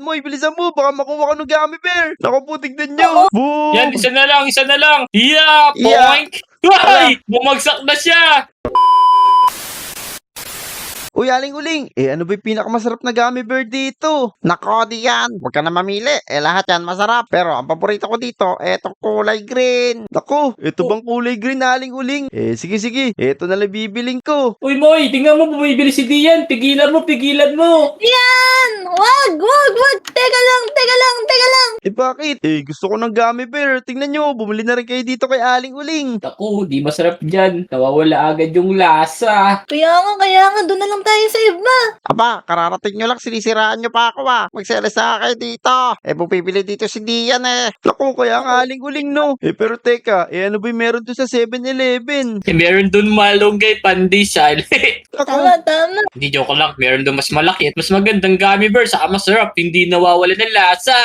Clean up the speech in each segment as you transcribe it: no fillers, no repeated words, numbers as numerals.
mo, bilisan mo, baka makuha ka ng gummy bear. Naku po, tignan nyo. Boom! Yan, isa na lang, isa na lang. Yeah, Yeah. boink. Ay, bumagsak na siya. Uy, Aling Uling, ano ba yung pinakamasarap na gummy bear dito? Nako, diyan. Huwag ka na mamili. Lahat yan masarap. Pero ang paborito ko dito, etong kulay green. Naku, ito bang kulay green na Aling Uling? Sige, ito na lang bibiling ko. Uy, Moy, tingnan mo, bumibili si Dian. Pigilan mo, pigilan mo. Yan! Wag! Teka lang! Bakit? Gusto ko ng gummy bear. Tingnan nyo, bumili na rin kayo dito kay Aling Uling. Naku, di masarap dyan. Nawawala agad yung lasa. Kaya nga, doon na lang tayo sa iba. Aba, kararating nyo lang, sinisiraan nyo pa ako Magseles na kayo dito. Pupipili dito si Dian Naku, kaya nga Aling Uling no. Pero teka, ano ba yung meron doon sa 7-Eleven? Meron dun malunggay pandesal. Tama. Hindi, joke lang. Meron dun mas malaki at mas magandang gummy bear. Saka masarap. Hindi nawawala ng lasa.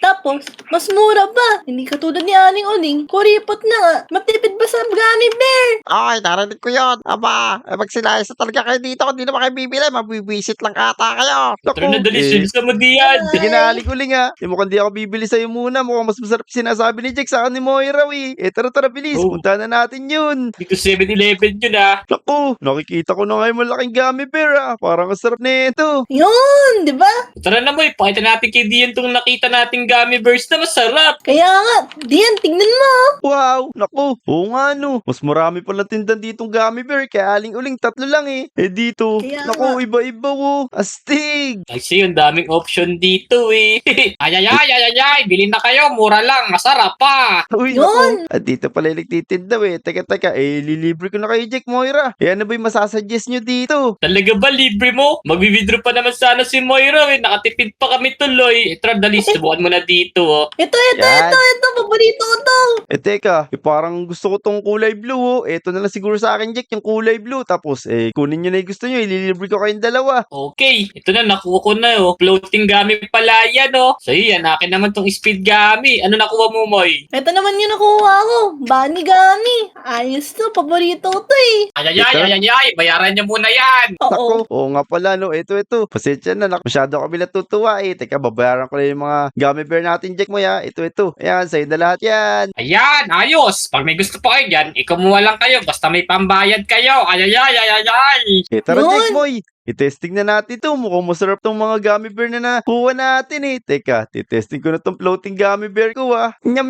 Tapos, mas mura pa. Hindi katulad ni Aling Uling. Kuripot na nga. Matipid ba sa gummy bear? Okay, narinig ko yun. Aba, magsilayas na talaga kayo dito. Kung di naman kayo bibili, mabibwisit lang ata kayo. Tara na, dali. Silsa mo, Dian. Sige na, Aling Uling mukhang di ako bibili sa'yo muna. Mukhang mas masarap sinasabi ni Jack sa akin ni Moira tara, bilis. Oh. Punta na natin yun. Dito 7-Eleven yun Naku, nakikita ko na ngayon malaking gummy bear Parang ang sarap na ito. Yun, di ba? Tara na, Moy. Pakita natin kay Dian tong nakita nating gummy bears na masarap. Kaya nga, Dian, tingnan mo. Wow, naku. Oo nga no. Mas marami pala tindan ditong gummy bear. Kaya Aling Uling, 3 lang dito. Kaya Naku, nga. iba-iba Astig. Kasi yung daming option dito Ay, bilhin na kayo. Mura lang. Masarap pa. Uy, Yun. naku. At dito pala yung nagtitinda Teka. Lilibre ko na kayo, Jack Moira. Ano ba yung masasuggest nyo dito? Talaga ba libre mo? Magbi-withdraw pa naman sana si Moira Nakatipid pa kami tuloy. Tara, dali. Subukan mo na dito Ito, Yan. paborito ko to. Teka. Parang gusto ko tong kulay blue Ito na lang siguro sa akin, Jack, yung kulay blue. Tapos, kunin nyo na yung gusto nyo. Ililibre ko kayong dalawa. Okay, ito na, nakuha ko na Floating gummy pala yan So yan, akin naman tong speed gummy. Ano nakuha mo, Moy? Ito naman yung nakuha ko. Bunny gummy. Ayos to, paborito ko to Ay, bayaran niyo muna yan. Naku, oo nga pala, no. Ito. Pasensya na, masyado kami natutuwa Teka, babayaran ko na yung mga gummy bear natin, Jack mo Ito. Ayan, sa'yo na lahat yan. Ayan, ayos. Pag may gusto pa kayo dyan, ikumuha lang kayo. Basta may pambayad kayo. Ay. Tara, Yun. Jack Moy. I-testing na natin to. Mukhang masarap tong mga gummy bear na nakuha natin Teka, titesting ko na tong floating gummy bear ko Nyam.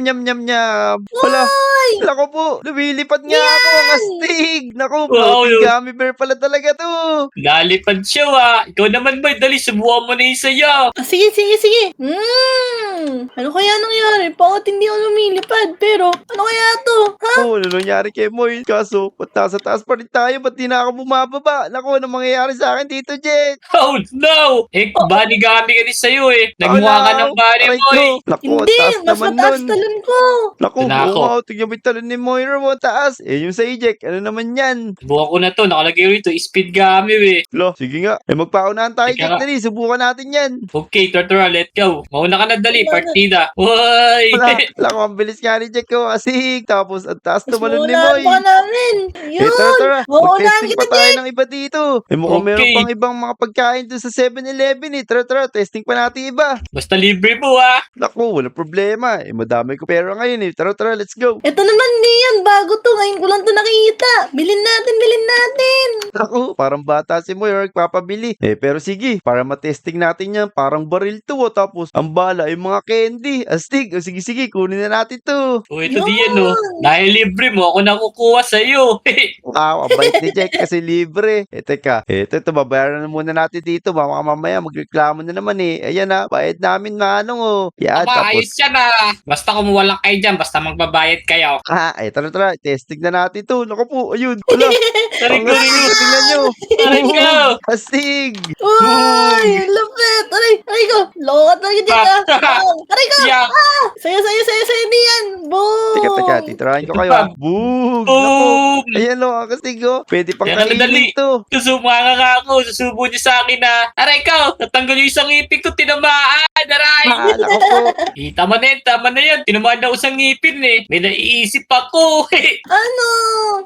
Wala. Nako po, lumilipad nga ako. Ang astig. Naku, floating Wow. gummy bear pala talaga to. Lalipad siya Ikaw naman, Moy. Dali, subukan mo na yung sayo. Sige. Ano kaya nangyari? Bakit hindi ako lumilipad? Pero, ano kaya to? Ha? Ano nangyari kay Moy? Kaso, sa taas pa rin tayo. Ba't di na ako bumababa? Naku, ano mangyayari sa akin dito, Jack? Oh, no. Bunny gummy ka din sa'yo Nagmukha ka ng bunny, Aray Moy. ko. Naku, Hindi, taas mas naman mataas nun. talon ko. Naku, Ito na ako. wow, tignan mo yung talon ni Moira mo, taas. Yung sa Jack, ano naman yan? Subukan ko na to. Nakalagay rito, speed gummy Sige nga. Magpaunahan tayo, Teka Jack. nga. Dali, subukan natin yan. Okay, Tortora, let's go. Mauna ka na, dali. Partida. Woy! Wala ko, ang bilis nga ni Jack ko. Asig. Tapos, ang taas Mas tumalon ni maunahan Moy. pa namin. Yun. Tara. Maunahan Mag-testing kita, pa tayo Jack. ng iba dito. Mukhang Okay. meron pang ibang mga pagkain dun sa 7-Eleven Tara, testing pa natin iba. Basta libre po Naku, wala problema. Madami ko pera ngayon Tara, let's go. Ito naman yan. Bago to. Ngayon ko lang to nakita. Bilhin natin. Naku, parang bata si Moy nagpapabili. Pero sige, para matesting natin yan, parang baril to Tapos, ang bala yung mga candy. Astig. Sige, kunin na natin to. O ito Yun. diyan Dahil libre mo, ako nakukuha sa'yo. Wow, ang bait ni Jack kasi libre. Teka, ito, babayaran na muna natin dito. Mamaya magreklamo na naman Ayan bayad namin manong Yan, Aba, tapos, ayos yan Basta kumuha lang kayo dyan, basta magbabayad kayo. tara, testing na natin to. Naku po, ayun, wala. Tarik Ang ko, astig, tingnan nyo. Tarik ko. Astig. Uy, lapit. Aray ko. Lokat na yun, Jack. Aray ko. Yeah. Sayo diyan. Boom. Teka, titirahin ko kayo Boom! Naku. Boom! Ayan ang astig Pwede pang Yan, dali. kainin to. Susumanga nga ako, susubo niyo sa akin Aray ko, natanggal yung isang ipik ko, tinamaan. Aray! Naku po. Tama na yan, tama na yan. Tinamaan na ako sa ngipin eh. May naiisip ako. Ano?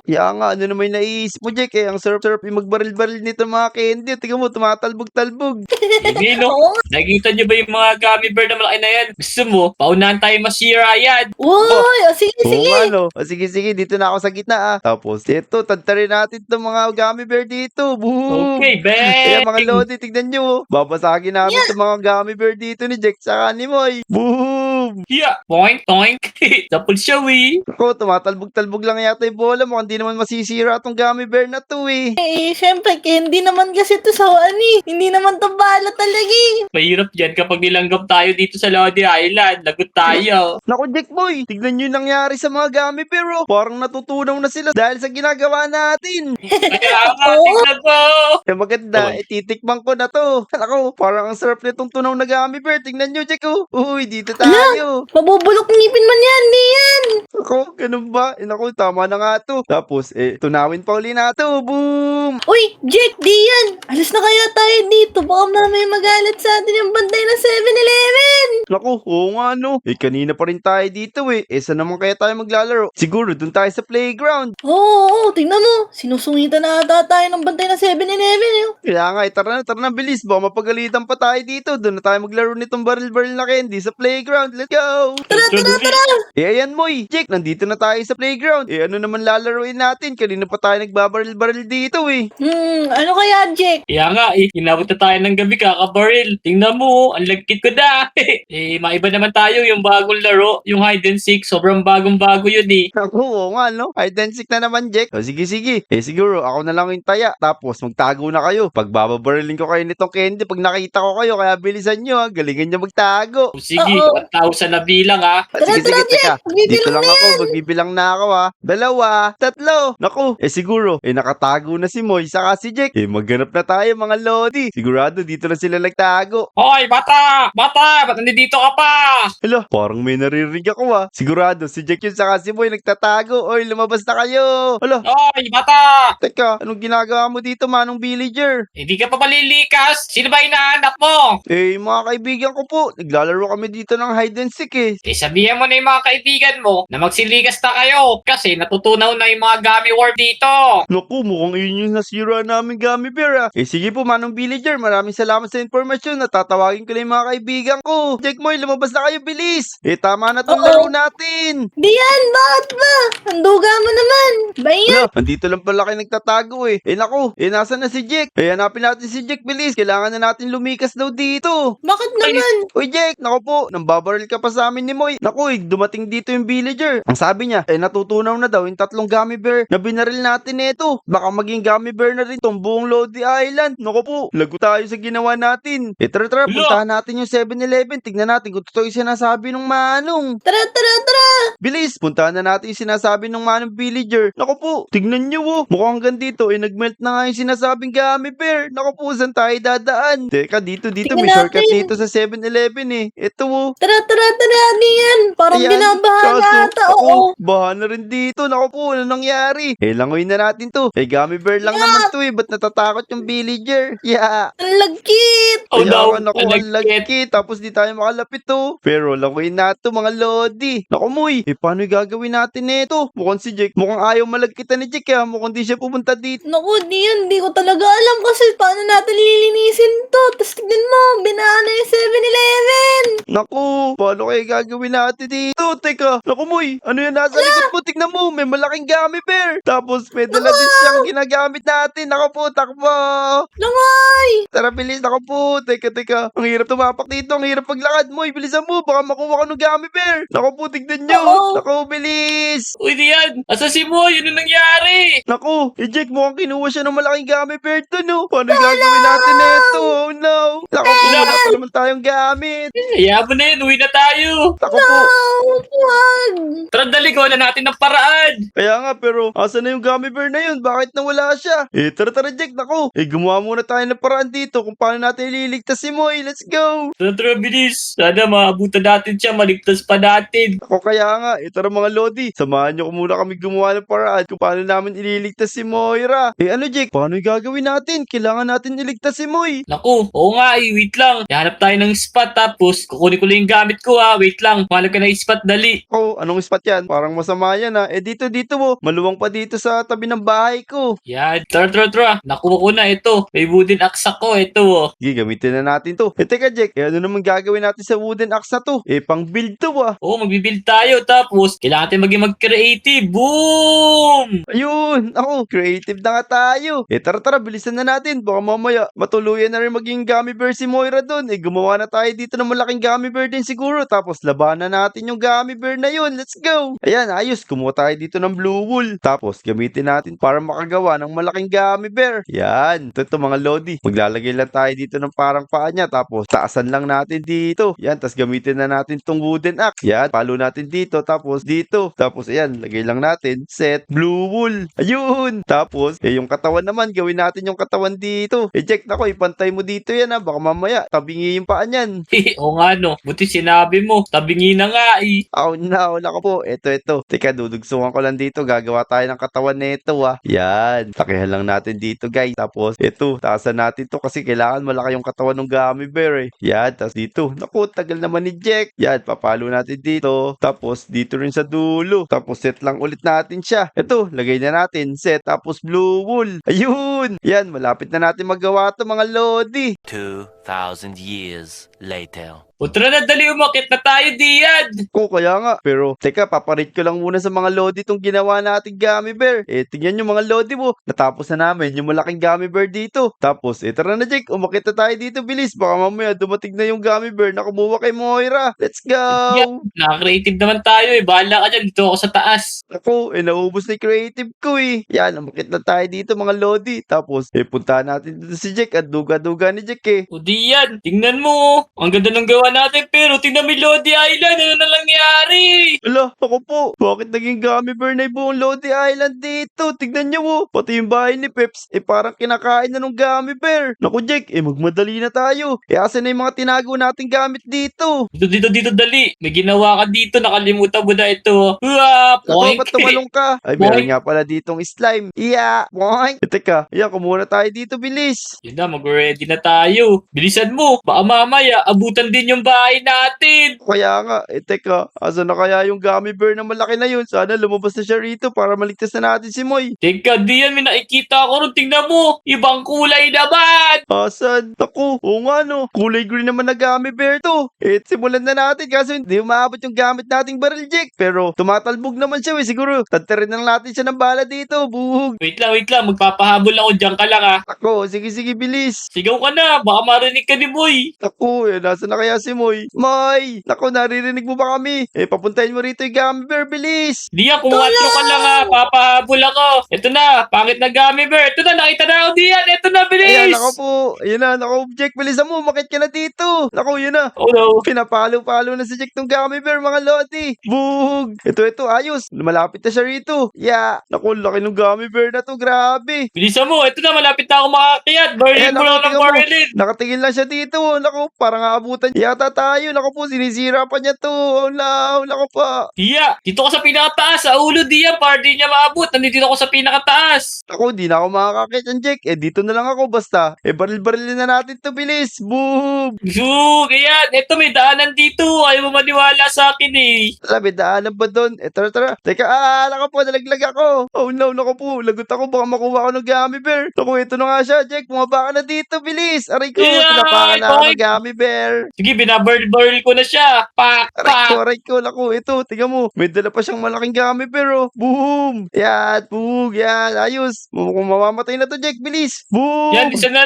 Kaya nga, ano naman yung naiisip mo, Jack? Ang sarap-sarap yung magbaril-baril nito mga candy. Tingnan mo, tumatalbog-talbog. Hindi no. Oo nga. Nakikita niyo ba yung mga gummy bear na malaki na yan? Gusto mo, paunahan tayo masira yan. Uy, sige, Oo sige. nga, no? O, sige, dito na ako sa gitna, ah. Tapos, ito, tantarin natin itong mga gummy bear dito. Boom! Okay, Kaya bang! mga Lodi, tignan nyo, oh. Babasagin namin itong mga gummy bear dito ni Jack saka ni Moy. Boom! Yeah, poink, poink. Tapos siya, we. Ako, tumatalbog-talbog lang yata yung bola mo. Hindi naman masisira itong gummy bear na to, eh. Syempre, hindi naman kasi to sa ani. Hindi naman to bala talaga eh. Mahirap yan kapag nilanggap tayo dito sa Lodi Island. Lagot tayo. Naku, Jack Boy, tignan nyo yung nangyari sa mga gummy bear, oh. Parang natutunaw na sila dahil sa ginagawa natin. Kaya nga, Oo. tignan mo. Eh maganda, Okay. titikman ko na to. Ako, parang ang sarap nitong tunaw na gummy bear. Tignan nyo, Jack, oh. Uy, dito tayo. Mabubulok ngipin man yan, di yan. Ako, ganun ba? Naku, tama na nga to. Tapos, tunawin pa uli na to. Boom! Uy, Jack, di yan. Alis na kaya tayo dito. Baka mamaya magalit sa atin yung bantay ng 7-Eleven. Naku, oo nga no. Kanina pa rin tayo dito saan naman kaya tayo maglalaro? Siguro dun tayo sa playground. Oo, tingnan mo. Sinusungitan na ata tayo ng bantay ng 7-Eleven. Kaya nga, tara na, bilis. Baka mapagalitan pa tayo dito. Doon na tayo maglaro nitong baril-baril na candy sa playground. Let's go! Tara. Ayan mo Jack, nandito na tayo sa playground. Ano naman lalaroin natin? Kanina pa tayo nagbabaril-baril dito Ano kaya, Jack? Kaya nga, inabot na tayo ng gabi kakabaril. Tingnan mo, ang lagkit ko na. Maiba naman tayo yung bagong laro, yung hide and seek. Sobrang bagong-bago yun eh. Ako, oo nga no. Hide and seek na naman Jack. O sige. Siguro ako na lang yung taya. Tapos magtago na kayo. Pag bababarilin ko kayo nitong candy, pag nakita ko kayo, kaya bilisan nyo galingan nyo magtago. O sige, Oo. 1,000 na bilang ha. Sige, Tara, teka. magbibilang Dito lang na ako, magbibilang na ako 2, 3. Naku, siguro, nakatago na si Moy saka si Jack. Maghanap na tayo mga Lodi. Sigurado dito na sila nagtago. Hoy, bata! Bata! Ba't nandito ka pa? Hala, parang may naririnig ako Sigurado, si Jack yun saka si Moy nagtatago. Oy, lumabas na kayo. Hala, Hoy, bata! teka, anong ginagawa mo dito, manong villager? Hindi ka pa malilikas. Sino ba hinahanap mo? Mga kaibigan ko po, naglalaro kami dito ng hide and seek Sabihan mo na yung mga kaibigan mo na magsiligas na kayo kasi natutunaw na yung mga gummy worm dito. Naku, mukhang yun yung nasira namin gummy bear sige po, manong villager, maraming salamat sa informasyon. Natatawagin ko na yung mga kaibigan ko. Jack Moy, lumabas na kayo, bilis. Tama na tong Oo. laro natin. Di yan, bakit ba? Ang duga mo naman. Ba yan? Hala, andito lang pala kayo nagtatago naku, nasan na si Jack? Hanapin natin si Jack, bilis. Kailangan na natin lumikas daw dito. Bakit naman? Uy, Jack, naku po, nambabaril ka pa sa amin ni Moy. Naku, dumating dito yung villager. Ang sabi niya, natutunaw na daw yung 3 gummy bear na binaril natin nito. Baka maging gummy bear na rin tong buong Lodi Island. Naku po, lago tayo sa ginawa natin. Tara, Hala. puntahan natin yung 7-Eleven. Tignan natin kung totoo yung sinasabi ng manong. Tara. Bilis, puntahan na natin yung sinasabi ng manong villager. Naku po, tignan nyo mukhang hanggang dito nagmelt na nga yung sinasabing gummy bear. Naku po, saan tayo dadaan? Teka, dito, Tingnan may shortcut natin. dito sa 7-Eleven Ito Tara. Di yan. Parang Ayan, binabahan kaso, ata. ako, Oo. baha na rin dito. Naku po, ano nangyari? Langoy na natin to. Gummy bear lang naman to Ba't natatakot yung villager? Yeah. Ang lagkit. Oh no, Naku, ang lagkit. Tapos di tayo makalapit Pero langoy na to mga Lodi. Naku, Moy, paano yung gagawin natin nito? Mukhang si Jack, mukhang ayaw malagkitan ni Jack mukhang di siya pupunta dito. Naku, di yan. Di ko talaga alam kasi paano natin lilinisin to. Tapos tignan mo, binaan na yung 7-Eleven. Naku, paano kaya gagawin natin dito? Teka, naku Moy, ano yan nasa likod mo? Tignan mo, may malaking gummy bear. Tapos may dala din siyang ginagamit natin. Naku po, takbo. Langoy! Tara, bilis. Naku po, teka. Ang hirap tumapak dito, ang hirap paglakad mo. Bilisan mo, baka makuha ka ng gummy bear. Naku po, tignan nyo. Oo. Naku, bilis. Uy, diyan! Asa si Moy? Ano nangyari? Naku, Jack, mukhang kinuha siya ng malaking gummy bear to, no? Paano gagawin natin ito? Oh no. Naku po, wala pa naman tayong gamit. Kaya Hayaan mo na yun, uwi na tayo. Ako po. Wag! Tara, dali, gawa na natin ng paraan. Kaya nga, pero asa na yung gummy bear na yun? Bakit nawala siya? Tara, Jack, nako. Gumawa muna tayo ng paraan dito kung paano natin ililigtas si Moy. Let's go! Tara, bilis. Sana maabutan natin siya, maligtas pa natin. Ako kaya nga, tara mga Lodi. Samahan niyo ko muna kami gumawa ng paraan kung paano namin ililigtas si Moira. Ano, Jack? Paano yung gagawin natin? Kailangan natin iligtas si Moy. Naku, oo nga wait lang. Hanap tayo ng spot tapos kukunin ko lang yung gamit ko Wait lang, malap ka ng spot, dali. Anong spot yan? Parang masama yan ha. Dito mo. Maluwang pa dito sa tabi ng bahay ko. Yan, tara. Nakuha ko na ito. May wooden axe ako, ito Sige, gamitin na natin to. Teka, Jack. Ano naman gagawin natin sa wooden axe na to? Pang build to Oo, magbibuild tayo tapos kailangan natin maging mag-creative. Boom! Ayun! Creative na nga tayo. Tara, bilisan na natin. Baka mamaya matuluyan na rin maging gummy bear si Moira doon. Gumawa na tayo dito ng malaking gummy bear din siguro. Tapos labanan natin yung gummy bear na yun. Let's go! Ayan, ayos. Kumuha tayo dito ng blue wool. Tapos gamitin natin para makagawa ng malaking gummy bear. Yan. Ito mga Lodi. Maglalagay lang tayo dito ng parang paa niya. Tapos taasan lang natin dito. Yan. Tapos gamitin na natin tong wooden axe. Yan. Palo natin dito. Tapos dito. Tapos ayan. Lagay lang natin. Set. Blue wool. Ayun. Tapos yung katawan naman. Gawin natin yung katawan dito. Jack, nako. Ipantay mo dito yan ha. Baka mamaya tabingi yung paa niyan. Oo nga no, buti sinabi mo. Tabingi na nga Nako po. Ito. Teka, dudugsungan ko lang dito. Gagawa tayo ng katawan nito Yan. Takihan lang natin dito guys. Tapos ito. Taasan natin to kasi kailangan malaki yung katawan ng gummy bear Yan. Tapos dito. Naku, tagal naman ni Jack. Yan. Papalo natin dito. Tapos dito rin sa dulo. Tapos set lang ulit natin siya. Ito. Lagay na natin. Set. Tapos blue wool. Ayun. Yan. Malapit na natin magawa to mga Lodi. 2,000 years later. O tara na, dali, umakit na tayo diyan. Kaya nga. Pero, teka, paparate ko lang muna sa mga Lodi itong ginawa nating gummy bear. Tingnan nyo mga Lodi mo. Natapos na namin yung malaking gummy bear dito. Tapos, tara na Jack. Umakit na tayo dito, bilis. Baka mamaya dumating na yung gummy bear na kumuha kay Moira. Let's go! Yeah, naka-creative naman tayo Bahala ka dyan, dito ako sa taas. Naubos na yung creative ko Yan, umakit na tayo dito mga Lodi. Tapos, puntahan natin dito si Jack at duga-duga ni Jack O di yan, tingnan mo. Ang ganda ng gawa natin pero tingnan mo yung Lodi Island. Ano na nangyari? Ala, ako po. Bakit naging gummy bear na yung buong Lodi Island dito? Tignan nyo Pati yung bahay ni Peps, parang kinakain na ng gummy bear. Naku Jack, magmadali na tayo. Asan na yung mga tinago nating gamit dito? Dito, dali. May ginawa ka dito, nakalimutan mo na ito. Naku, ba't tumalong ka? Ay, meron nga pala ditong slime. Boink. Teka, kumuha na tayo dito, bilis. Yun na, mag-ready na tayo. Bilisan mo, baka mamaya abutan din yung bahay natin. Kaya nga, teka, asa na kaya yung gummy bear na malaki na yun? Sana lumabas na siya rito para maligtas na natin si Moy. Teka, diyan, may nakikita ko ron. Tingnan mo, ibang kulay naman. Asan? Naku, oo nga no. Kulay green naman na gummy bear to. Simulan na natin kaso hindi umaabot yung gamit nating barrel Jack. Pero tumatalbog naman siya siguro. Tantarin na lang natin siya ng bala dito. Buhog. Wait lang, magpapahabol ako. Diyan ka lang Ako, sige, bilis. Sigaw ka na, baka marinig ka ni Boy. Naku, nasa na kaya si Moy? Moy! Naku, naririnig mo ba kami? Papuntahin mo rito yung gummy bear, bilis! Diyan, kumuhatro ka lang papahabol ako. Ito na, pangit na gummy bear. Ito na, nakita na ako diyan. Ito na, bilis! Ayan, naku po. Ayan na, naku, Jack, bilisan mo. Makit ka na dito. Naku, yun na. Oh no. Pinapalo-palo na si Jack tong gummy bear, mga Lodi. Buhog! Ito, ayos. Malapit na siya rito. Naku, laki ng gummy bear na to. Grabe. Bilisan mo, ito na, malapit na ako makakiyat. Barrelin mo lang ng tingnan mo. barrelin. Nakatingin lang siya dito. Naku, parang aabutan yata tayo. Naku po, sinisira pa niya to. Oh no, naku pa. Diya, dito ka sa pinakataas. Sa ulo, Diya, para di niya maabot. Nandito ako sa pinakataas. Naku, di na ako makakakit yan, Jack. Dito na lang ako basta. Baril-barilin na natin to, bilis. Boom! Zug, ayan. Ito, may daanan dito. Ayaw mo maniwala sa akin Alam, daanan ba doon? Tara. Teka, naku po, nalaglag ako. Oh no, naku po, lagot ako. Baka makuha ko ng gummy bear. Naku, ito na nga siya, Jack. Bumaba ka na dito, bilis. Aray ko, Yeah, tinapakan na ako boy. ng gummy bear. Sige, binabaril ko na siya. Pak. Aray ko, naku, ito, tingnan mo. May dala pa siyang malaking gummy bear, Boom! Yan, boom, yan. Ayos. Mukhang mamamatay na to, Jack, bilis. Boom! Yan, isa na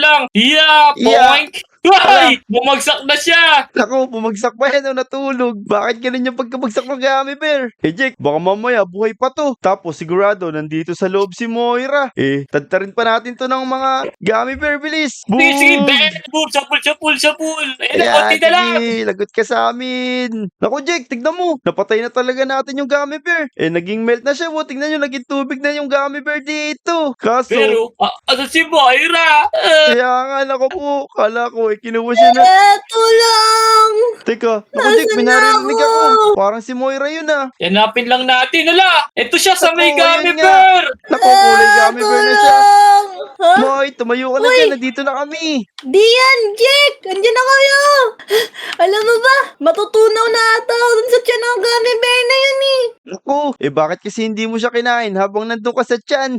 lang. Yeah, Yeah. poink. Ay! Bumagsak na siya! Naku, bumagsak pa yan o natulog. Bakit ganun yung pagkabagsak ng gummy bear? Eh, Jake, baka mamaya buhay pa to. Tapos sigurado, nandito sa loob si Moira. Eh, tadtarin pa natin to ng mga gummy bear, bilis. Boom! Sige, Ben! Boom! Sapul! Ayun na, Ayan, konti na lang! sige, lagot ka sa amin. Naku, Jake, tignan mo. Napatay na talaga natin yung gummy bear. Eh, naging melt na siya. Tingnan nyo, naging tubig na yung gummy bear dito. Kaso, Pero, ano si Moira? kaya nga, naku po, kala ko, kinuha siya na. Eto lang! Teka, naku, Jake, Nasaan may na narinig ako? ako. Parang si Moira yun ah. Hanapin lang natin. Ala! Ito siya sa may Naku, gummy ayun nga. bear! Naku, kulay gummy bear na siya. lang! Ha? Moy, tumayo ka na Uy! dyan. Nandito na kami. Dian, Jake! Andiyan na kayo! Alam mo ba, matutunaw na ata ako dun sa tiyan ng gummy bear na yun eh. Naku, bakit kasi hindi mo siya kinain habang nandun ka sa tiyan?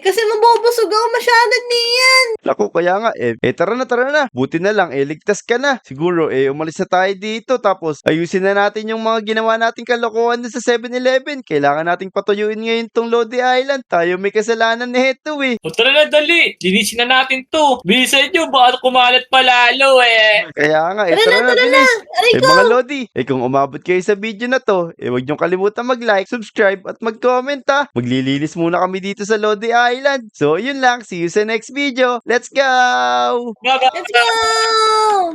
Kasi mabubusog ako masyado, Dian. Naku, kaya nga, tara na. Buti na lang, ligtas ka na. Siguro, umalis na tayo dito. Tapos, ayusin na natin yung mga ginawa nating kalokohan na sa 7-Eleven. Kailangan nating patuyuin ngayon tong Lodi Island. Tayo may kasalanan nito eh. O tara na, dali. Linisin na natin to. Bilisan nyo, baka kumalat pa lalo eh. Kaya nga, Tara na, bilis. Aray ko! Mga Lodi, kung umabot kayo sa video na to, huwag niyong kalimutan mag-like, subscribe, at mag-comment ha. Maglilinis muna kami dito sa Lodi Island. So, yun lang. See you sa next video. Let's go! Bye-bye. Let's go!